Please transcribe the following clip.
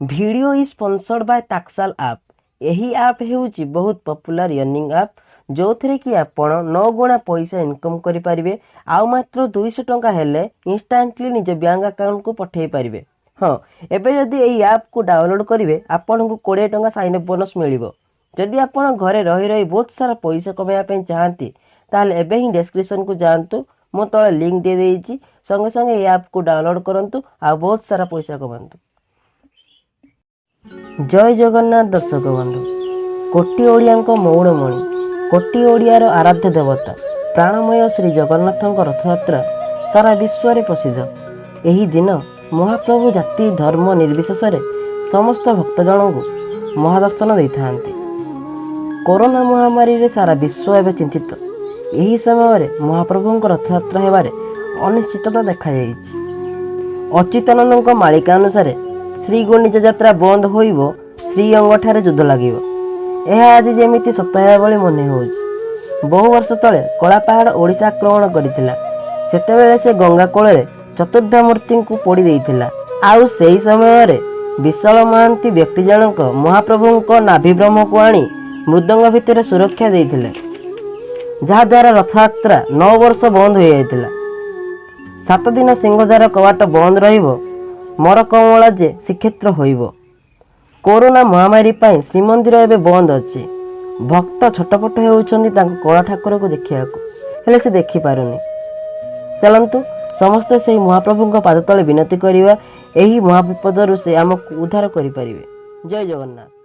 Video is sponsored by ताक्साल आप। यही आप हेउची बहुत पॉपुलर अर्निंग आप जो थे कि आपण 9 गुणा पैसा इनकम करें आउ मात्र 200 टंका हेले इंस्टांटली निज बैंक अकाउंट को पठे पारे। हाँ एबे जदि यही ऐप को डाउनलोड करेंगे आपन को 20 टंका साइन अप बोनस मिलिबो। जदि आपण घरे रही रही बहुत सारा पैसा कमाया चाहती ताहले एबे ही डिस्क्रिप्शन को जातु मु तले लिंक दे देइछि संगे संगे ये ऐप को डाउनलोड करंतु आ बहुत सारा पैसा कमांतु। जय जगन्नाथ दर्शक बंधु कोटी ओडियांको मौड़मणि कोटी ओडियार आराध्य देवता प्राणमय श्री जगन्नाथ रथयात्रा सारा विश्व में प्रसिद्ध। यही दिन महाप्रभु जाति धर्म निर्विशेष समस्त भक्तजन को महादर्शन देता। कोरोना महामारी रे सारा विश्व एवं चिंतित। यही समय महाप्रभु रथयात्रा होबार अनिश्चितता देखा अच्युतानंद मालिका अनुसार श्री गुंडीचा यात्रा बंद होइब श्रीअंग ठारे युद्ध लगे। यह आज जमी सत भाई मन हो। बहु वर्ष तले कलापहाड़ ओडिशा आक्रमण करथिला सेतेबेले से गंगा कोल चतुर्धा मूर्ति को पोड़ी देइथिला। आउ सेही समय रे विशाल महांती व्यक्ति जनक महाप्रभु नाभि ब्रह्म को आनी मृदंग भितर सुरक्षा देइथिले जहा द्वारा रथयात्रा 9 वर्ष बंद हो जाइथिला। 7 दिन सिंहद्वार कवाट बंद रहिबो मर कमला जे श्रीक्षेत्र होइबो। कोरोना महामारी पाई श्रीमंदिर एबे बंद अछि। भक्त छटपट होउछन्ती तांको कला ठाकुर को देखिया को हेले से देखि पारुनी। चलंतु समस्त से महाप्रभु पाद तले विनती करिवा एही महाविपदरु से हमको उद्धार करि परिबे। जय जगन्नाथ।